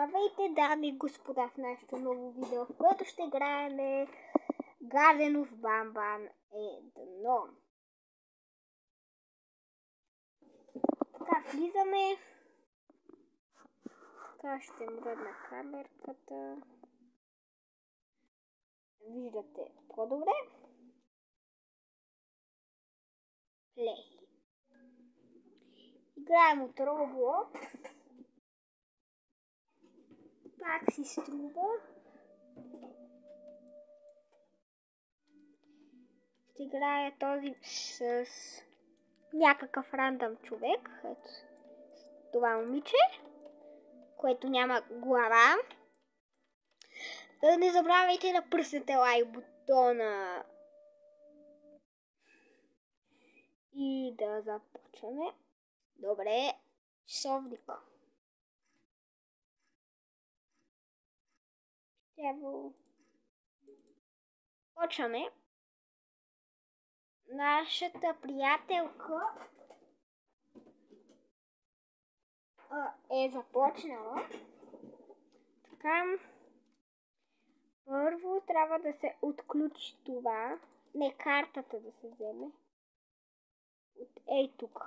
Здравейте, дами и господа, в нашето ново видео, в което ще играем Garden of Banban 1. Така, влизаме. Така, ще мръдна камерката. Виждате по-добре. Play. Играем от Roblox. Пак си струва. Ще играя този с някакъв рандъм човек. Ето това момиче, което няма глава. Не забравяйте да пръснете лайк бутона. И да започваме. Добре, часовник. Почваме. Нашата приятелка е започнала. Така. Първо трябва да се отключи това. Не, картата да се вземе. Ей тук.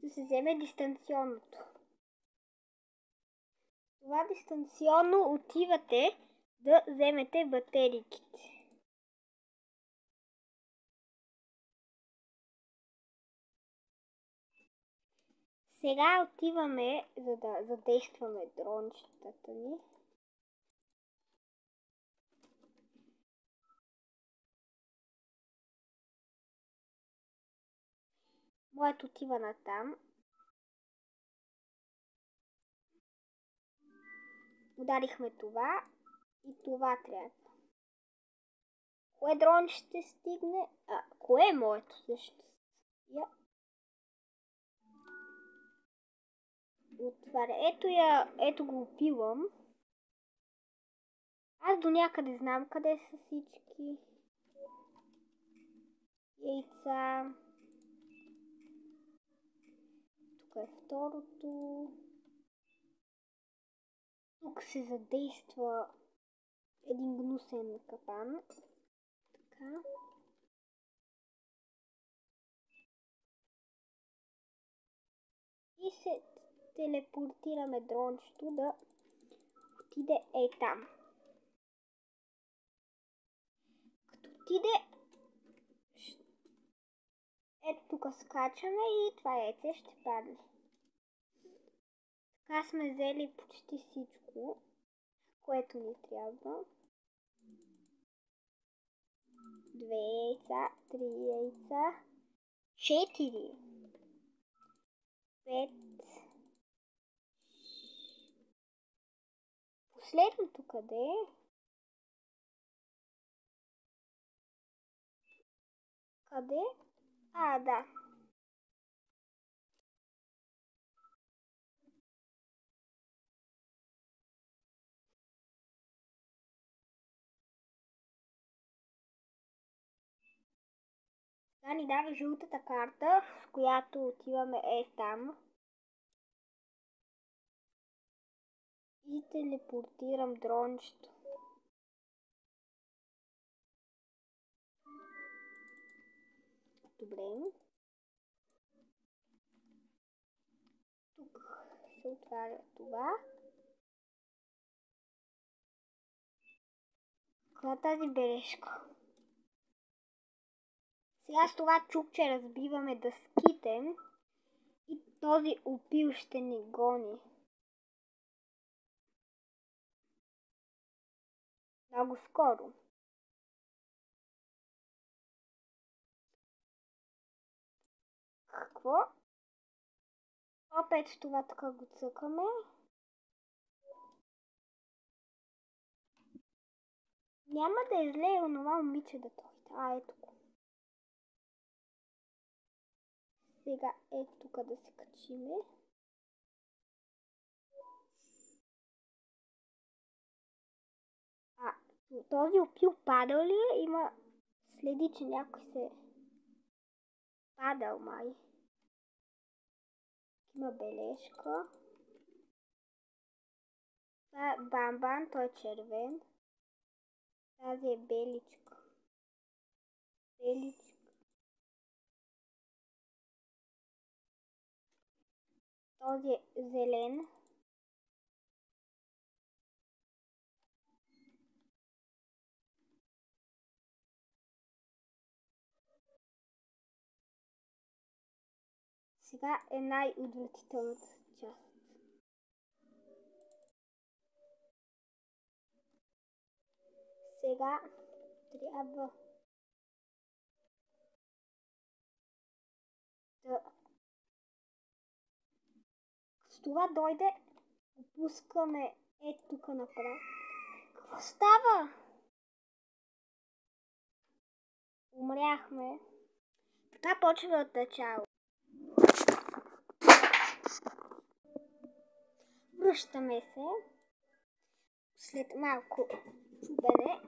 Да се вземе дистанционното. Това дистанционно отивате да вземете батериките. Сега отиваме, за да задействаме дрончетата ни. Моето отива на там. Ударихме това и това трябва. Кое дрон ще стигне? Кое е моето също? Отваря. Ето го опивам. Аз до някъде знам къде са всички яйца. Тук е второто. Тук се задейства един гнусен капан. Така. И се телепортираме дрончето да отиде там. Като отиде, ето тук скачаме и това яйце ще падне. Така сме взели почти всичко, което ни трябва. 2 яйца, 3 яйца, 4, 5. Последното къде е? Къде? Да. Сега ни дава жълтата карта, с която отиваме там. И телепортирам дрончето. Добре. Тук се отваря това. Каква е тази бележка? Сега с това чукче разбиваме дъските и този опил ще ни гони. Много скоро. Какво? Опет това така го цъкаме. Няма да излее онова момиче да дойде. Ето го. Сега ето тук да се качиме. Този опил падал ли е? Има следи, че някой се падал май. Има бележка. Това е Бамбан, той е червен. Тази е беличка. Този е зелен. Сега е най-отвратителната част. Сега трябва да... С това дойде, опускаме тук направо. Какво става? Умряхме. Така почва от начало. Връщаме се. След малко чубене.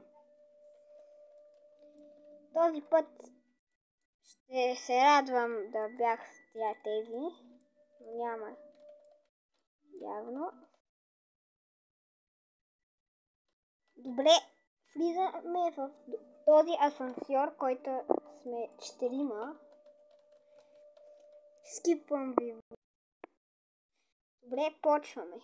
Този път ще се радвам да бях с тези, но няма явно. Добре, влизаме в този асансьор, който сме 4. Скипвам ви. Добре, почваме.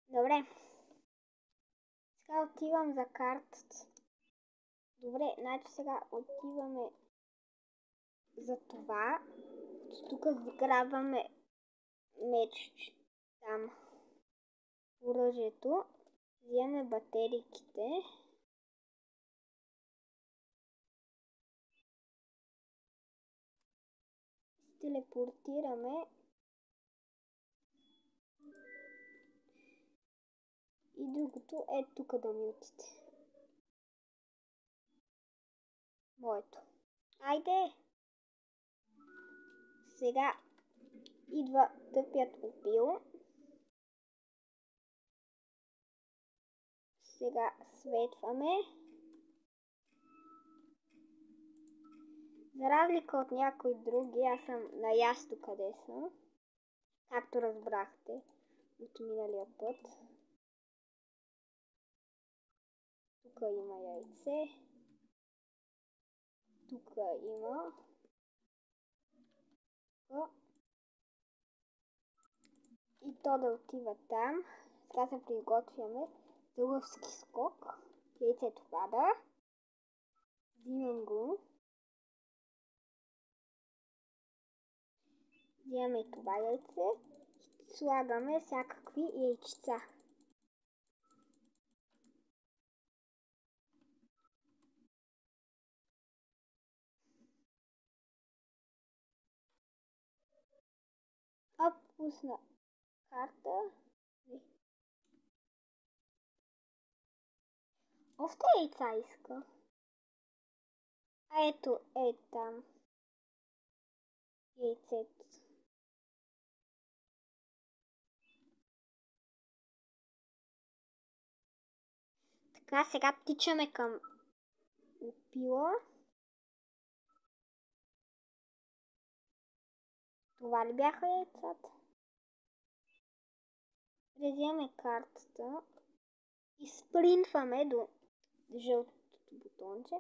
Добре. Сега отивам за картата. Добре, значи сега отиваме за това. Тук заграбваме меч там. Оръжието. Вземаме батерийките. Телепортираме. И другото е тук да мютите. Моето. Айде! Сега идва тъпият опил. Сега светваме. За разлика от някои други, аз съм наясно къде съм. Както разбрахте от миналия път. Тук има яйце. Тук има. И то да отива там. Сега се приготвяме за лъвски скок. Яйцето пада. Взимам го. Вземаме това яйце. Слагаме всякакви яйчица. Пусна карта. Още яйца иска. А ето е там. Яйцето. Така, сега тичаме към опила. Това ли бяха яйцата? Вземаме картата и спринтваме до жълтото бутонче.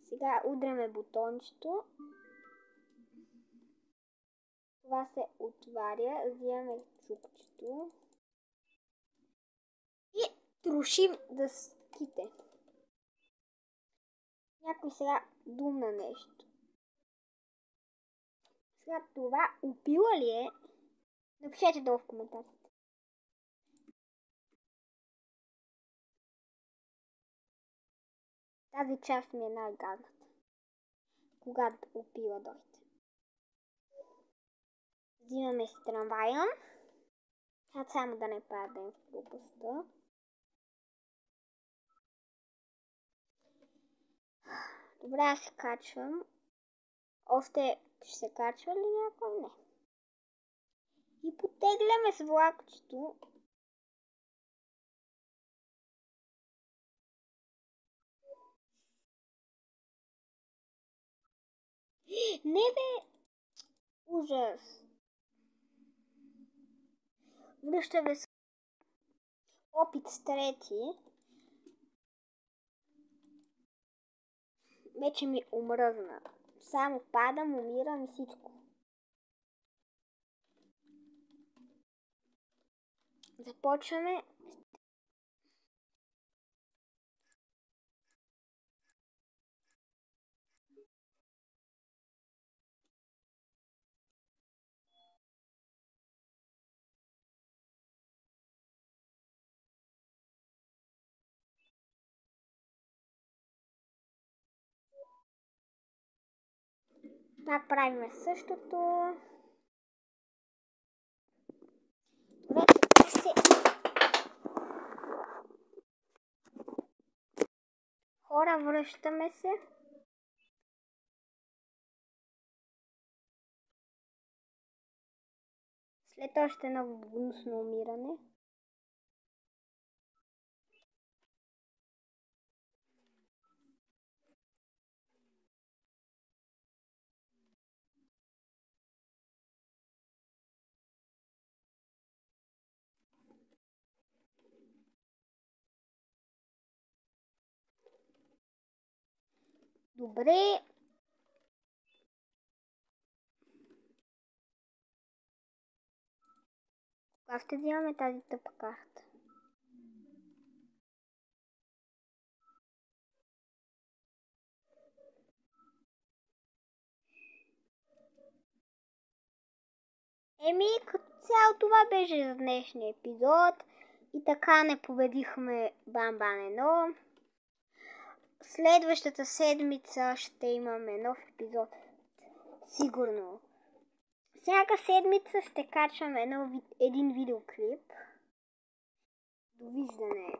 Сега удряме бутончето. Това се отваря. Вземаме чукчето. И трошим дъските. Някой сега думна нещо. Сега това опила ли е? Напишете долу в коментарите. Тази част ми е най-гадната. Когато опила дойде. Взимаме си трамвая. Само да не падем в пропаста. Добре, аз се качвам. Още ще се качва ли някой? Не. И потегляме с влакчето. Не бе! Ужас! Връщаме с опит с трети. Вече ми омръзна. Само падам, умирам и всичко. Започваме. Пак правим същото. Вече се... Хора, връщаме се. След още много гнусно умиране. Добре. Кога ще взимаме тази тъпа карта? Като цяло това беше за днешния епизод. И така не победихме Бамбан 1. Следващата седмица ще имаме нов епизод. Сигурно. Всяка седмица ще качвам един видеоклип. Довиждане.